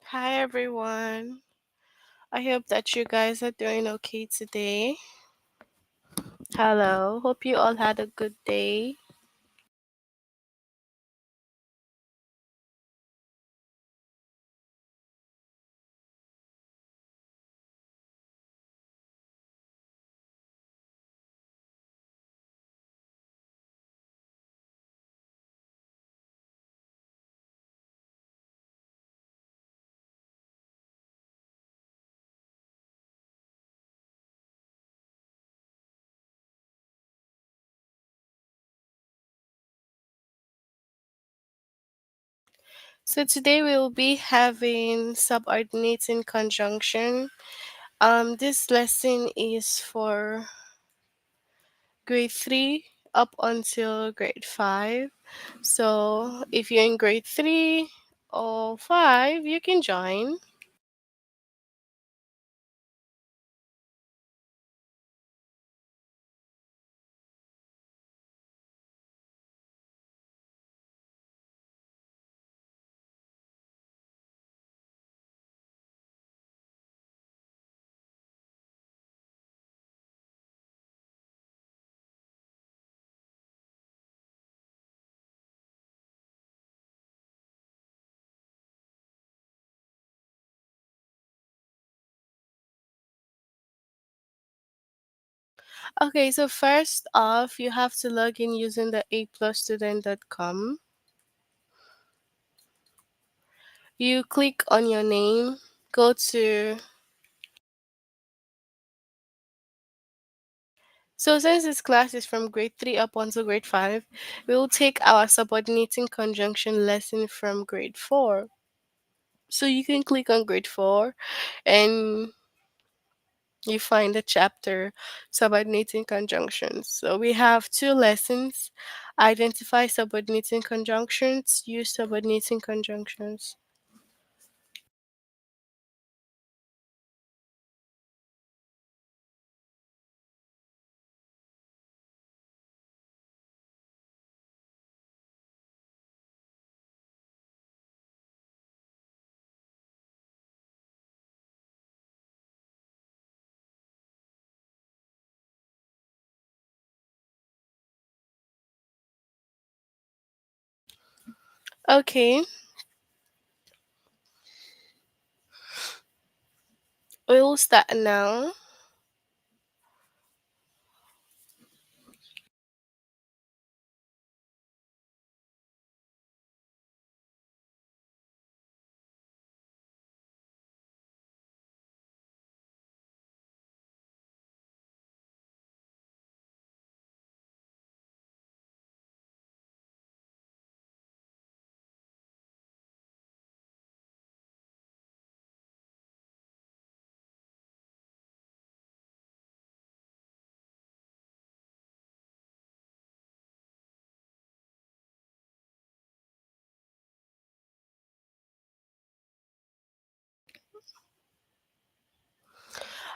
Hi everyone. I hope that you guys are doing okay today. Hello. Hope you all had a good day. So today we will be having subordinating conjunction. This lesson is for grade 3 up until grade 5. So if you're in grade 3 or 5, you can join. Okay, so first off, you have to log in using the aplusstudent.com. You click on your name, go to. So since this class is from grade 3 up until grade 5, we will take our subordinating conjunction lesson from grade 4. So you can click on grade 4 and you find the chapter subordinating conjunctions. So we have two lessons: identify subordinating conjunctions, use subordinating conjunctions. Okay, we'll start now.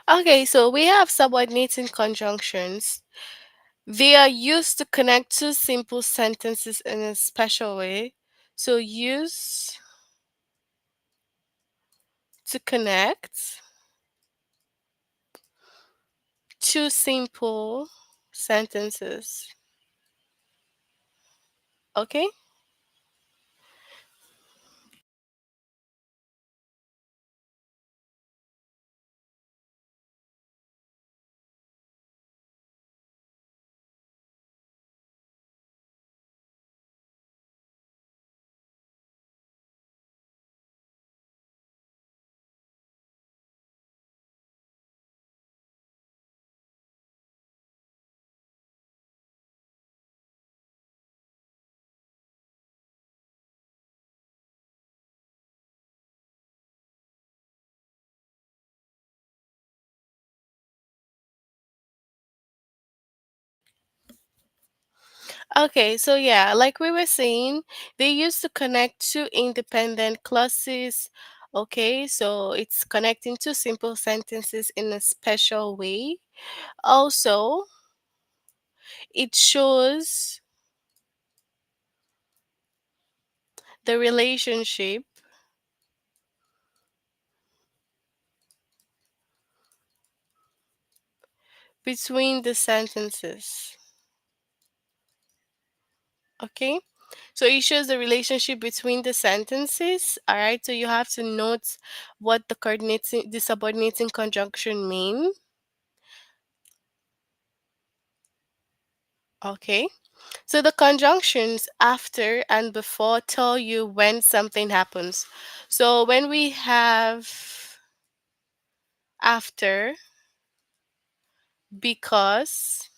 Okay, so we have subordinating conjunctions. They are used to connect two simple sentences in a special way. So use to connect two simple sentences. Okay? Okay, so yeah, like we were saying, they used to connect two independent clauses. Okay, so it's connecting two simple sentences in a special way. Also, it shows the relationship between the sentences. Okay? So it shows the relationship between the sentences. All right. So you have to note what the subordinating conjunction mean. Okay. So the conjunctions after and before tell you when something happens. So when we have after, because.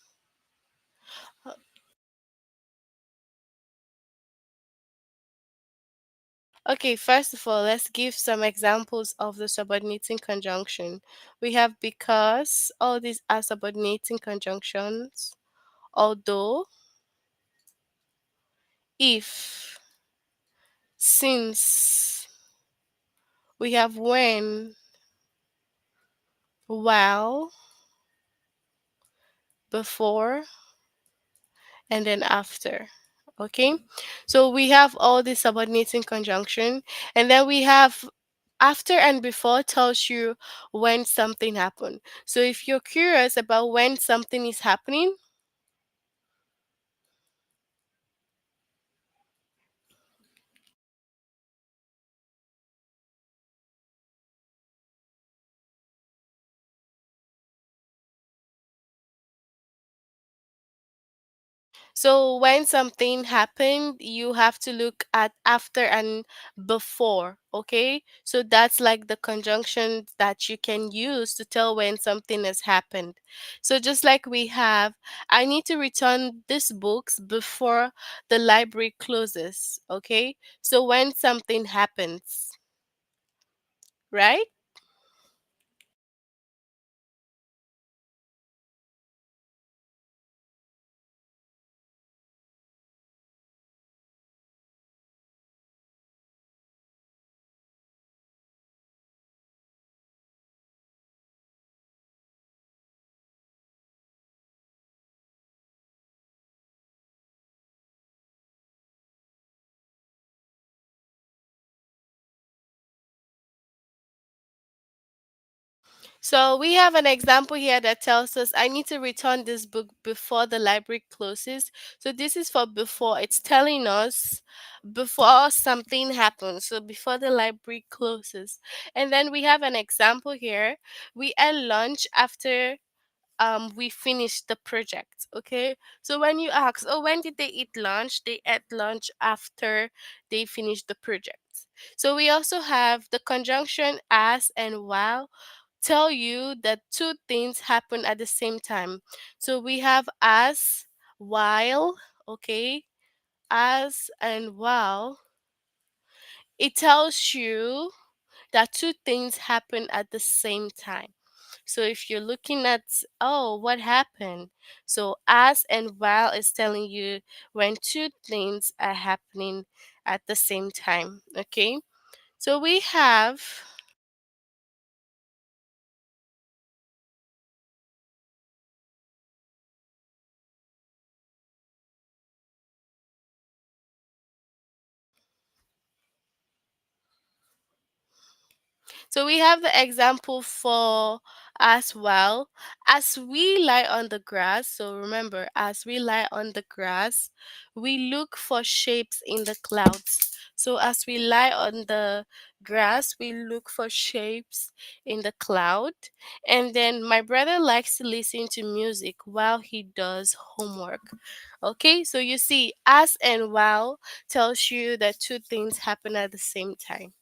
Okay, first of all, let's give some examples of the subordinating conjunction. We have because, all these are subordinating conjunctions. Although, if, since, we have when, while, before, and then after. Okay, so we have all the subordinating conjunction, and then we have after and before tells you when something happened. So if you're curious about when something is happening, so when something happened, you have to look at after and before, okay? So that's like the conjunction that you can use to tell when something has happened. So just like we have, I need to return these books before the library closes, okay? So when something happens, right? So we have an example here that tells us I need to return this book before the library closes. So this is for before. It's telling us before something happens. So before the library closes. And then we have an example here. We end lunch after we finished the project. Okay. So when you ask, oh, when did they eat lunch? They ate lunch after they finished the project. So we also have the conjunction as and while tell you that two things happen at the same time. So we have as, while, okay, as and while. It tells you that two things happen at the same time. So if you're looking at, oh, what happened? So as and while is telling you when two things are happening at the same time. Okay. So we have. So we have the example for as well. As we lie on the grass, so remember, as we lie on the grass, we look for shapes in the clouds. So as we lie on the grass, we look for shapes in the cloud. And then my brother likes to listen to music while he does homework. Okay, so you see, as and while tells you that two things happen at the same time.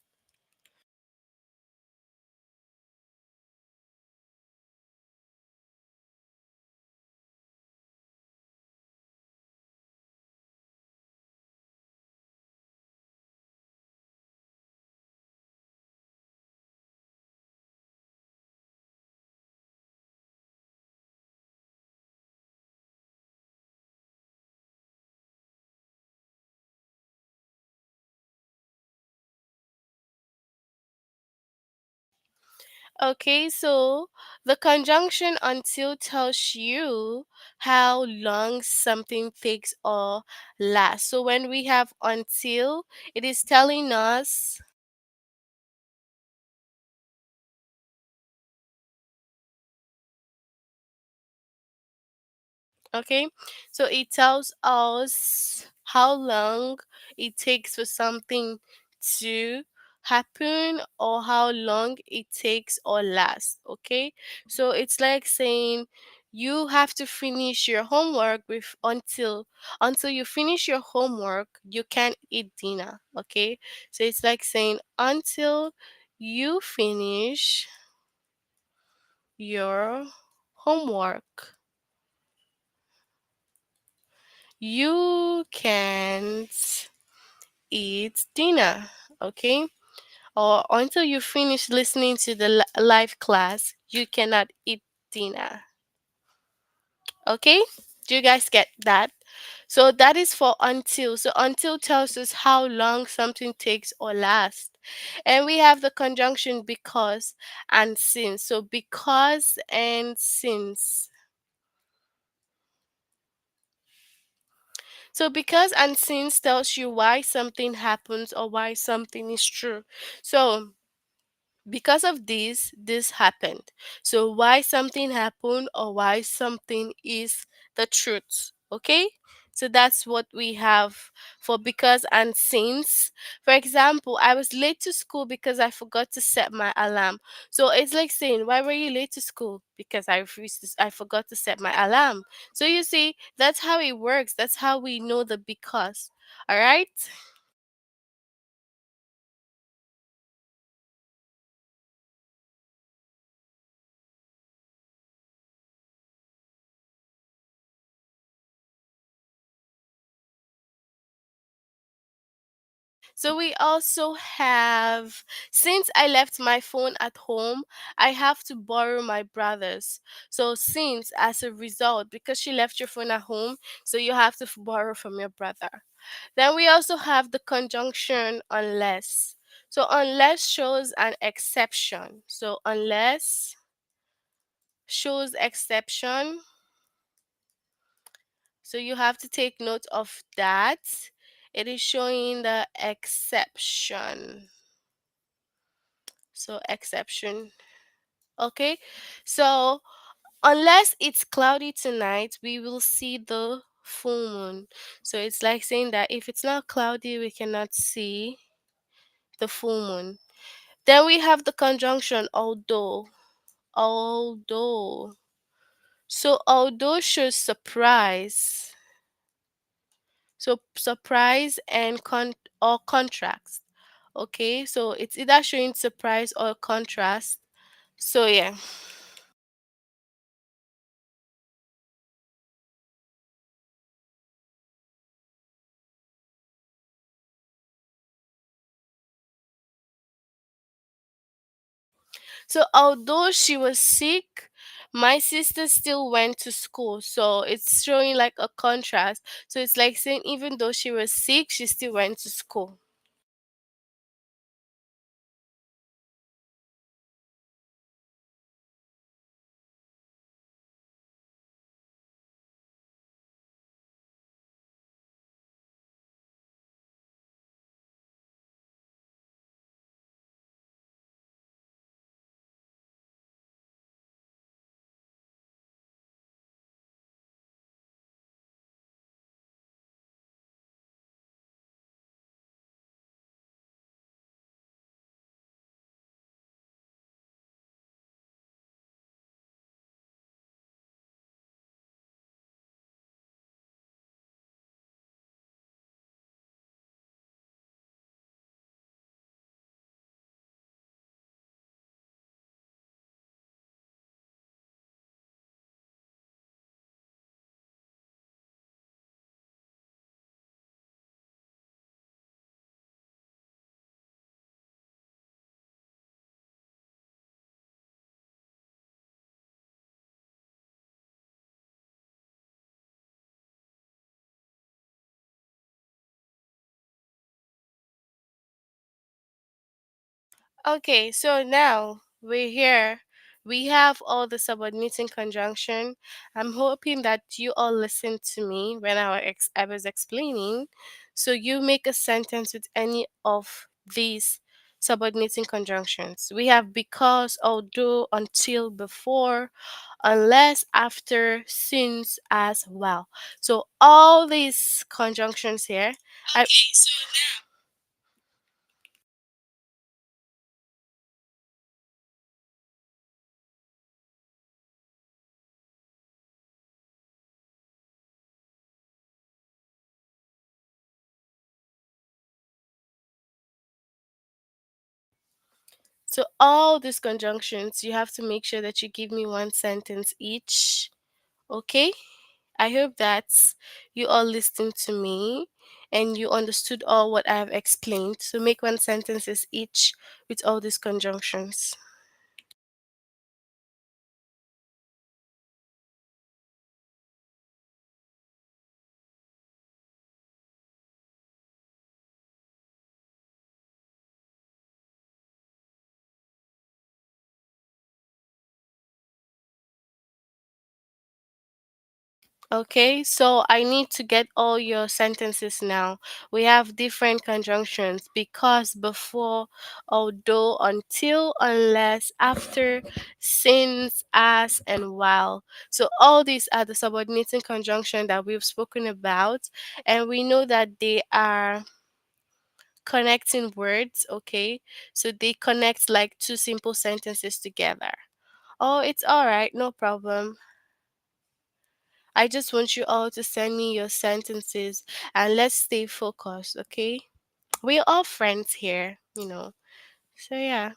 Okay, so the conjunction until tells you how long something takes or lasts. So when we have until, it is telling us Okay, so it tells us how long it takes for something to happen or how long it takes or lasts. Okay, so it's like saying you have to finish your homework with until you finish your homework you can't eat dinner. Okay, so it's like saying until you finish your homework you can't eat dinner. Okay, or until you finish listening to the live class you cannot eat dinner. Okay, do you guys get that? So that is for until. So until tells us how long something takes or lasts. And we have the conjunction because and since. So because and since. So because and since tells you why something happens or why something is true. So because of this happened. So why something happened or why something is the truth. Okay, so that's what we have for because and since. For example, I was late to school because I forgot to set my alarm. So it's like saying, why were you late to school? Because I forgot to set my alarm. So you see, that's how it works. That's how we know the because. All right. So we also have since I left my phone at home, I have to borrow my brother's. So since as a result, because she left your phone at home, so you have to borrow from your brother. Then we also have the conjunction unless. So unless shows an exception. So unless shows exception. So you have to take note of that. It is showing the exception. So exception. Okay. So unless it's cloudy tonight, we will see the full moon. So it's like saying that if it's not cloudy, we cannot see the full moon. Then we have the conjunction although. Although. So although shows surprise. So surprise and or contrast. Okay, so it's either showing surprise or contrast. So yeah. So although she was sick, my sister still went to school. So it's showing like a contrast. So it's like saying even though she was sick, she still went to school. Okay, so now we're here. We have all the subordinating conjunction. I'm hoping that you all listened to me when I was explaining. So you make a sentence with any of these subordinating conjunctions. We have because, although, until, before, unless, after, since, as, well. So all these conjunctions here. I, so all these conjunctions, you have to make sure that you give me one sentence each. Okay? I hope that you all listened to me and you understood all what I have explained. So make one sentences each with all these conjunctions. Okay, so I need to get all your sentences now. We have different conjunctions: because, before, although, until, unless, after, since, as, and while. So all these are the subordinating conjunction that we've spoken about, and we know that they are connecting words. Okay, so they connect like two simple sentences together. Oh, it's all right, no problem. I just want you all to send me your sentences and let's stay focused, okay? We're all friends here. So, yeah,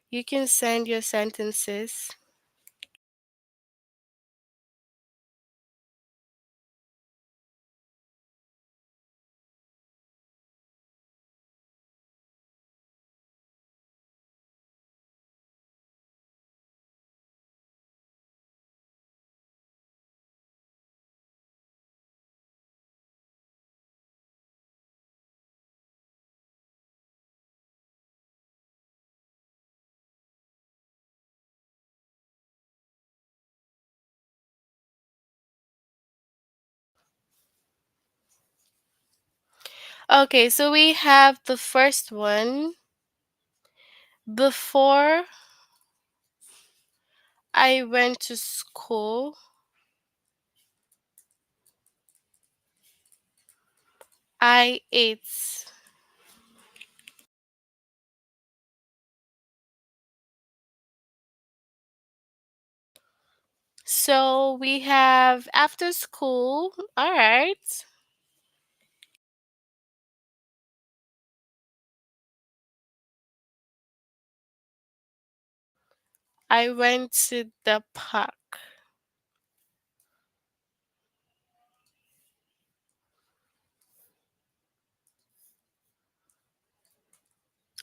you can send your sentences. Okay, so we have the first one. Before I went to school, I ate. So we have after school. All right. I went to the park.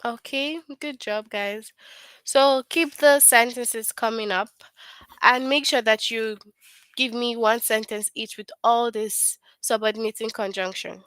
Okay, good job, guys. So keep the sentences coming up and make sure that you give me one sentence each with all this subordinating conjunction.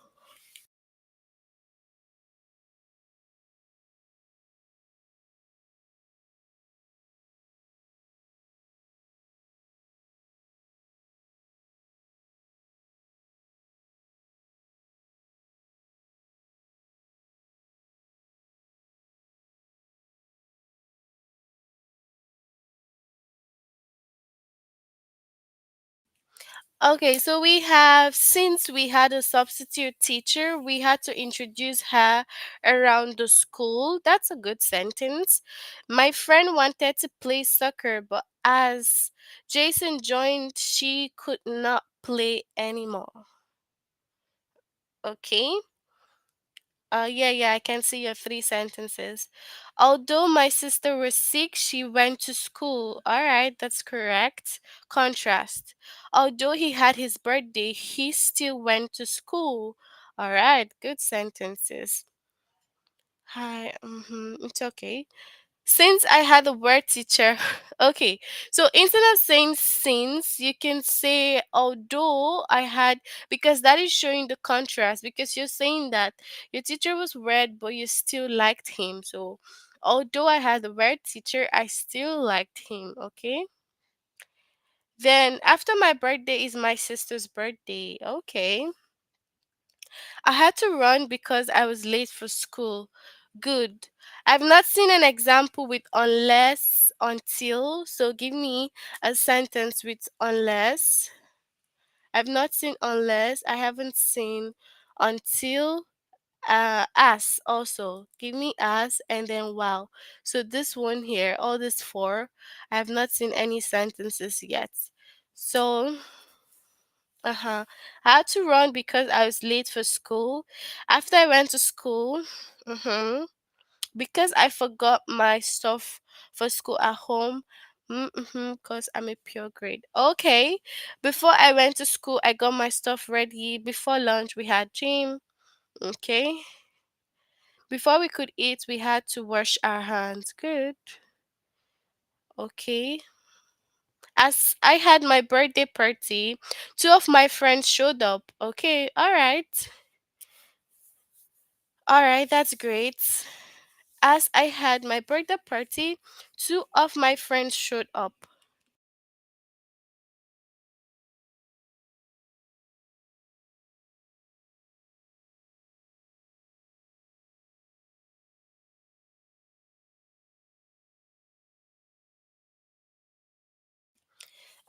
Okay, so we have, since we had a substitute teacher, we had to introduce her around the school. That's a good sentence. My friend wanted to play soccer, but as Jason joined, she could not play anymore. Okay. Yeah, I can see your three sentences. Although my sister was sick, she went to school. All right, that's correct. Contrast. Although he had his birthday, he still went to school. All right, good sentences. Hi, it's okay. Since I had a word teacher, okay. So instead of saying since, you can say although I had, because that is showing the contrast. Because you're saying that your teacher was weird, but you still liked him. So although I had a weird teacher, I still liked him. Okay. Then after my birthday is my sister's birthday. Okay. I had to run because I was late for school. Good. I've not seen an example with unless, until. So give me a sentence with unless. I've not seen unless. I haven't seen until. As also. Give me as and then wow. So this one here, all this four, I have not seen any sentences yet. So I had to run because I was late for school. After I went to school, because I forgot my stuff for school at home. Because I'm a pure grade. Okay. Before I went to school, I got my stuff ready. Before lunch, we had gym. Okay. Before we could eat, we had to wash our hands. Good. Okay. As I had my birthday party, two of my friends showed up. Okay. All right. All right. That's great. As I had my birthday party, two of my friends showed up.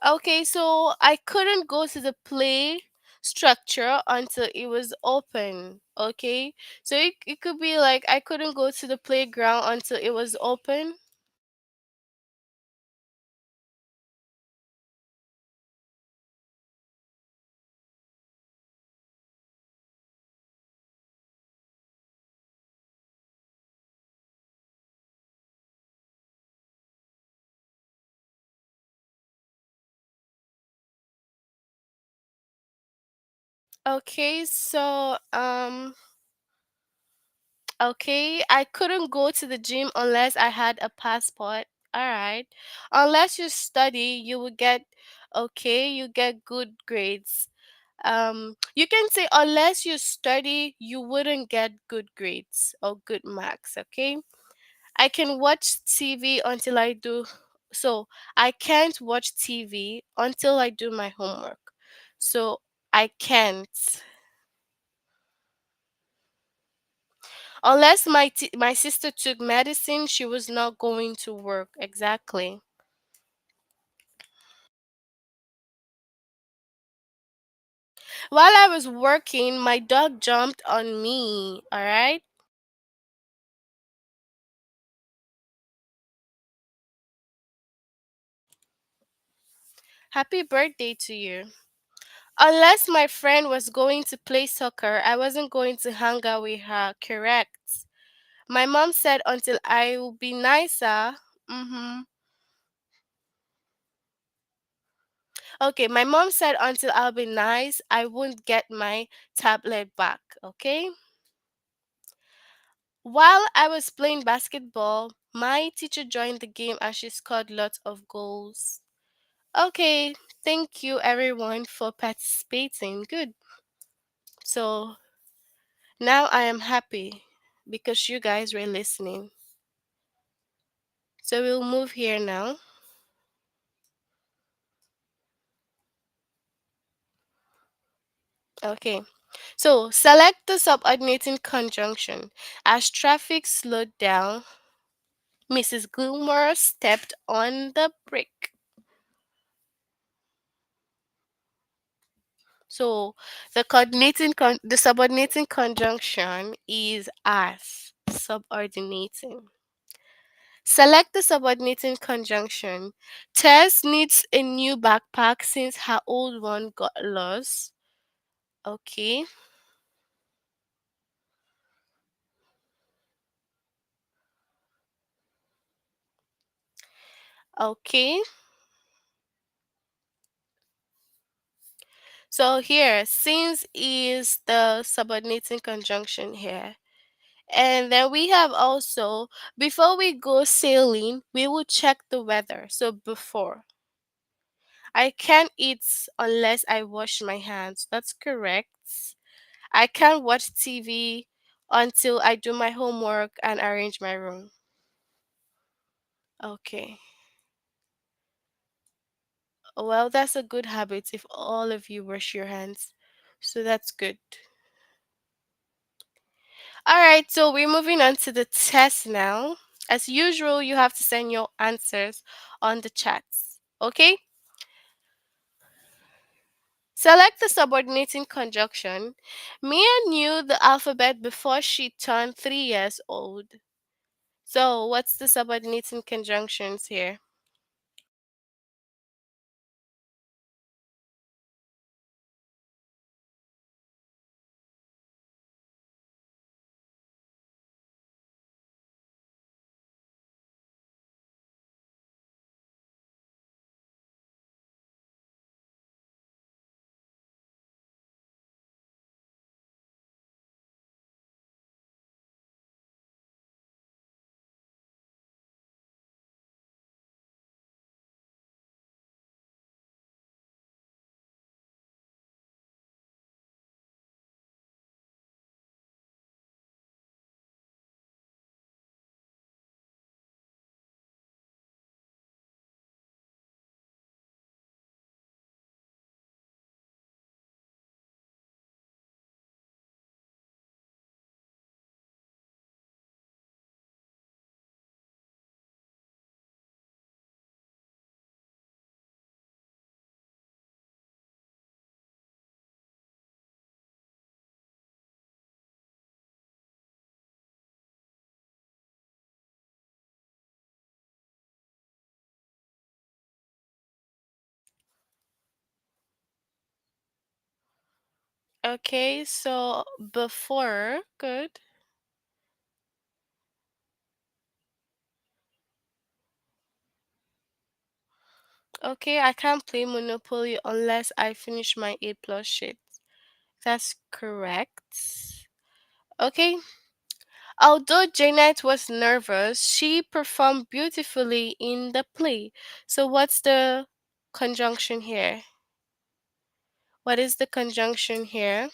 Okay, so I couldn't go to the play structure until it was open. Okay, so it could be like I couldn't go to the playground until it was open. Okay, so okay, I couldn't go to the gym unless I had a passport. All right. Unless you study, you will get okay, you get good grades. You can say unless you study, you wouldn't get good grades or good marks, okay? I can watch TV until I do so I can't watch TV until I do my homework. So I can't. Unless my sister took medicine, she was not going to work. Exactly. While I was working, my dog jumped on me. All right. Happy birthday to you. Unless my friend was going to play soccer, I wasn't going to hang out with her. Correct. My mom said until I will be nicer. Mm-hmm. Okay, my mom said until I'll be nice, I won't get my tablet back. Okay. While I was playing basketball, my teacher joined the game and she scored lots of goals. Okay, thank you everyone for participating. Good. So now I am happy because you guys were listening. So we'll move here now. Okay. So select the subordinating conjunction. As traffic slowed down, Mrs. Gilmore stepped on the brake. So the subordinating conjunction is as subordinating. Select the subordinating conjunction. Tess needs a new backpack since her old one got lost. Okay. Okay. So here, since is the subordinating conjunction here. And then we have also, before we go sailing, we will check the weather. So before, I can't eat unless I wash my hands. That's correct. I can't watch TV until I do my homework and arrange my room. Okay. Well, that's a good habit if all of you wash your hands. So that's good. All right, so we're moving on to the test now. As usual, you have to send your answers on the chats. Okay? Select the subordinating conjunction. Mia knew the alphabet before she turned 3 years old. So, what's the subordinating conjunctions here? Okay, so before, good. Okay, I can't play Monopoly unless I finish my 8 plus sheet. That's correct. Okay. Although Janet was nervous, she performed beautifully in the play. So, what's the conjunction here? What is the conjunction here?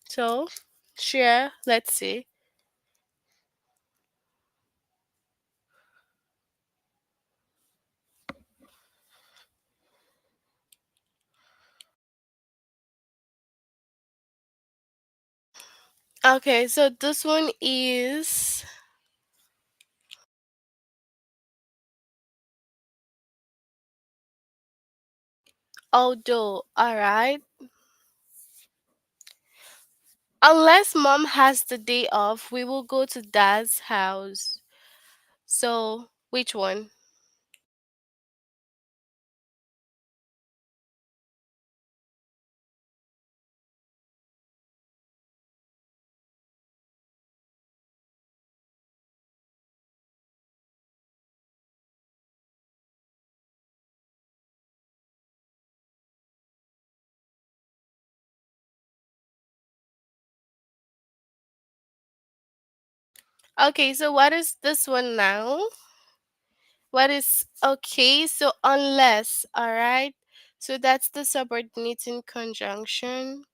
So, share, let's see. Okay, so this one is although, alright. Unless mom has the day off, we will go to dad's house. So, which one? Okay, so what is this one now? What is okay? So unless, all right. So that's the subordinating conjunction.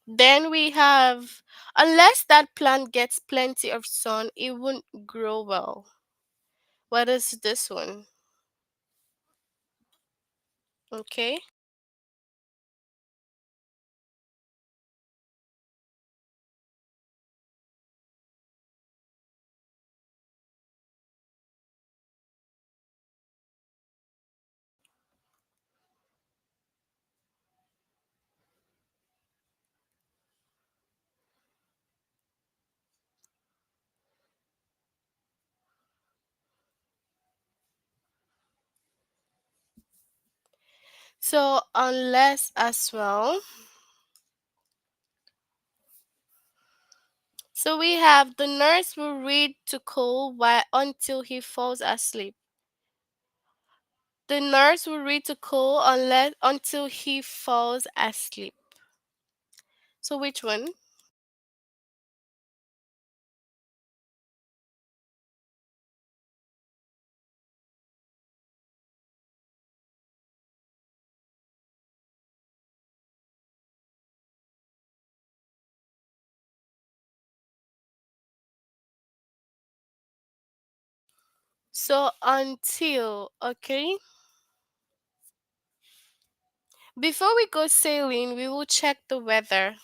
Then we have unless that plant gets plenty of sun, it won't grow well. What is this one? Okay. So unless as well. So we have the nurse will read to Cole while until he falls asleep. The nurse will read to Cole unless until he falls asleep. So which one? So until, okay? Before we go sailing, we will check the weather.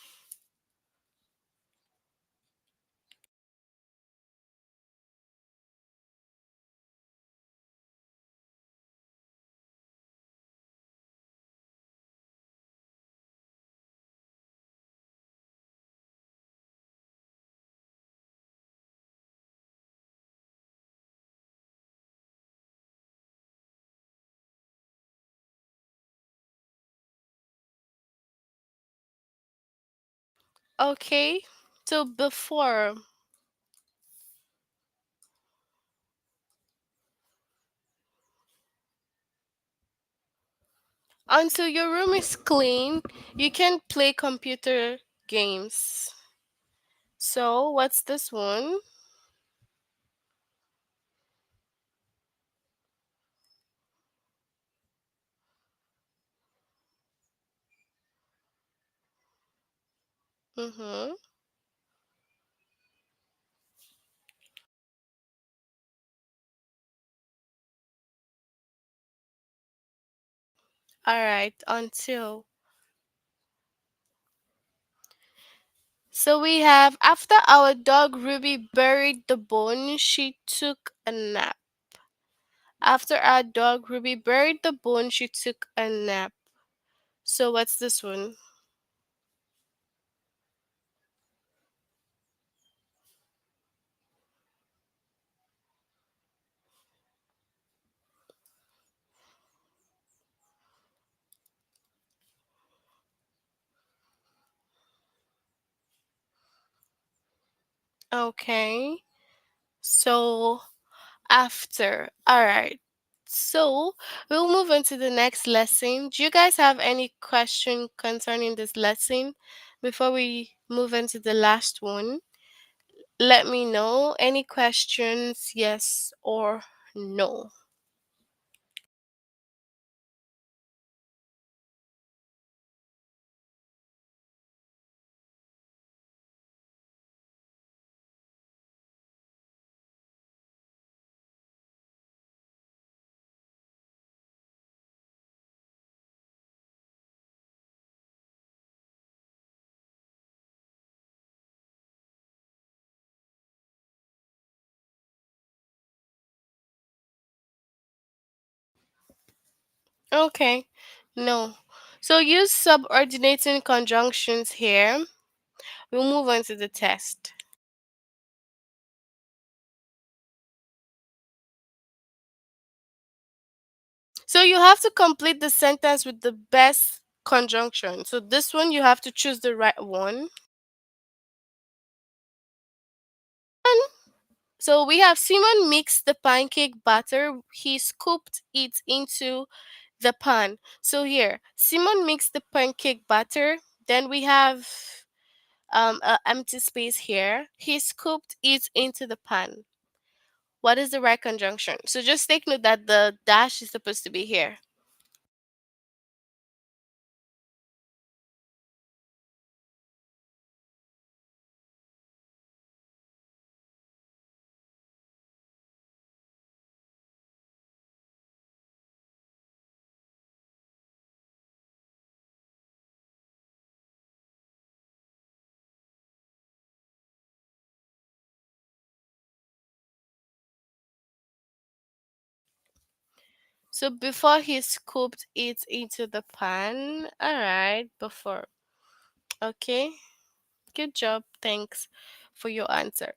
Okay? So before, until your room is clean, you can play computer games. So what's this one? Mm-hmm. All right, until. So we have after our dog Ruby buried the bone, she took a nap. After our dog Ruby buried the bone, she took a nap. So what's this one? Okay. So after. All right. So we'll move on to the next lesson. Do you guys have any question concerning this lesson before we move into the last one? Let me know. Any questions, yes or no? Okay. No. So use subordinating conjunctions here. We'll move on to the test. So you have to complete the sentence with the best conjunction. So this one you have to choose the right one. So we have Simon mixed the pancake batter. He scooped it into the pan. So here, Simon mixed the pancake batter. Then we have a empty space here. He scooped it into the pan. What is the right conjunction? So just take note that the dash is supposed to be here. So before he scooped it into the pan. All right, before. Okay, good job. Thanks for your answer.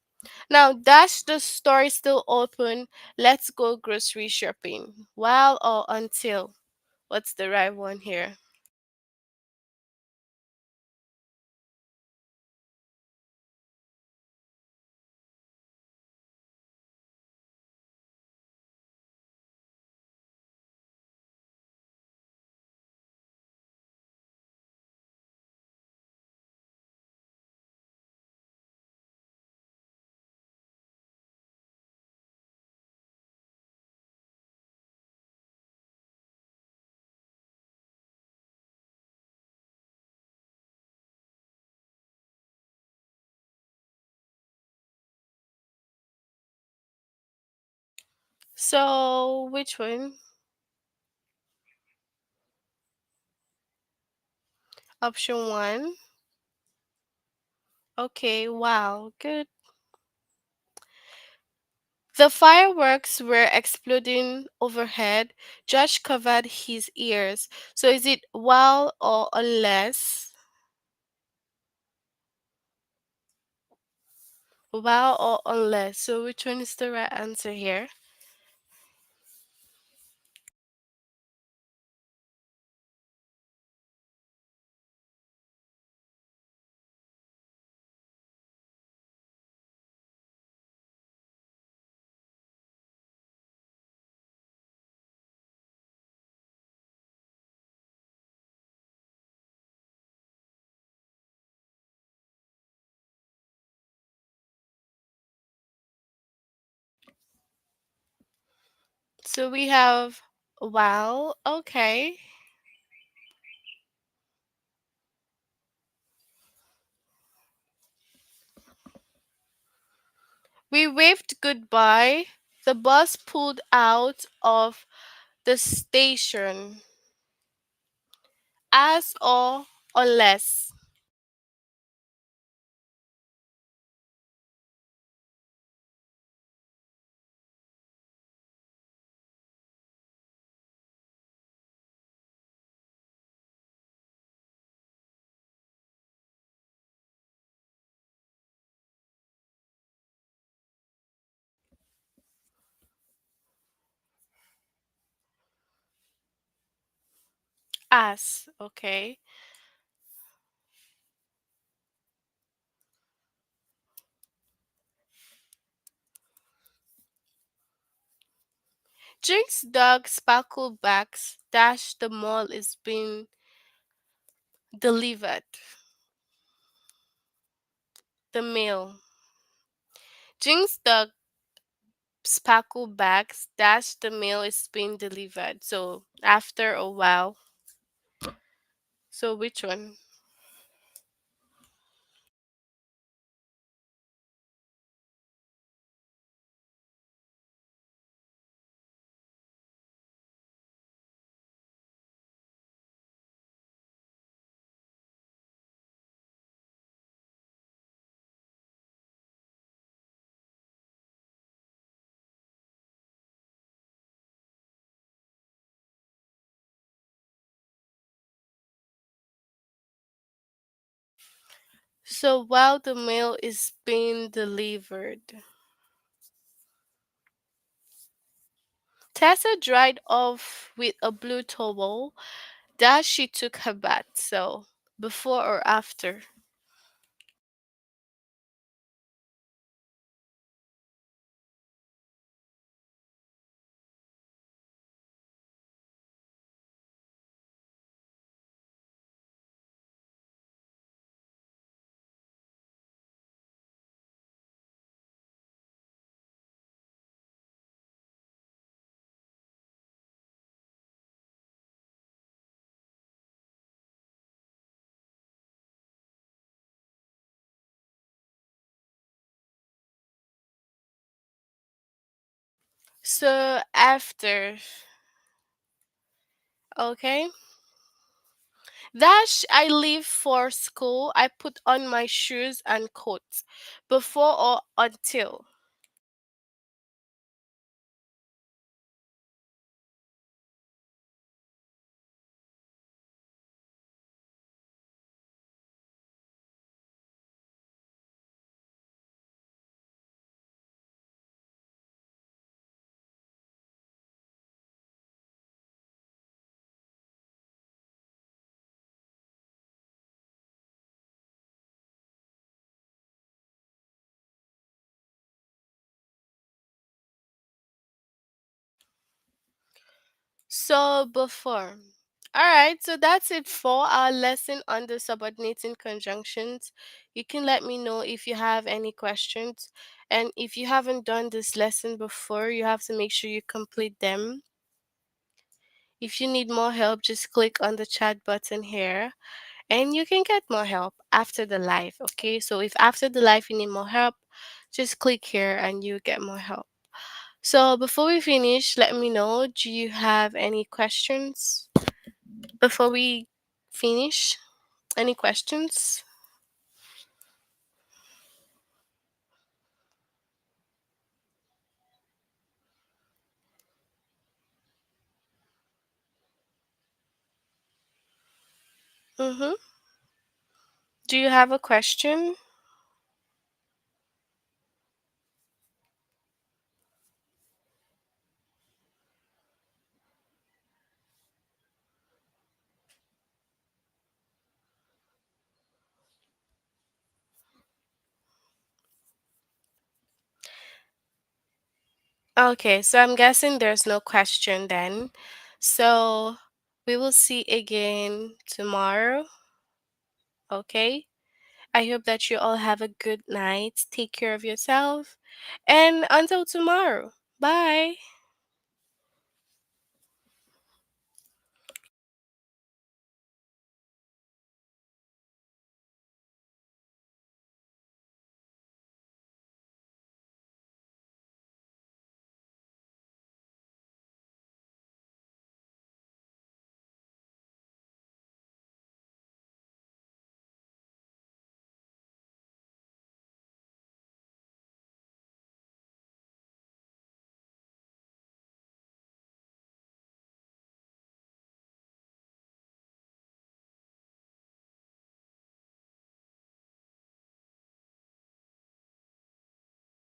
Now, dash the store is still open. Let's go grocery shopping. While or until? What's the right one here? So, which one? Option one. Okay, wow, good. The fireworks were exploding overhead. Josh covered his ears. So, is it while or unless? While or unless? So, which one is the right answer here? So, we have while. Okay. We waved goodbye. The bus pulled out of the station. As or unless. As. Okay. Jinx dog Sparklebacks dash the mall is being delivered. The mail. Jinx dog Sparklebacks dash the mail is being delivered. So after a while. So which one? So while the mail is being delivered. Tessa dried off with a blue towel. That she took her bath. So before or after? So after. Okay. Dash I leave for school. I put on my shoes and coat. Before or until? So before. Alright, so that's it for our lesson on the subordinating conjunctions. You can let me know if you have any questions. And if you haven't done this lesson before, you have to make sure you complete them. If you need more help, just click on the chat button here and you can get more help after the live. Okay, so if after the live you need more help, just click here and you get more help. So before we finish, let me know, do you have any questions before we finish? Any questions? Mm-hmm. Do you have a question? Okay, so I'm guessing there's no question then. So we will see again tomorrow. Okay. I hope that you all have a good night. Take care of yourself. And until tomorrow. Bye.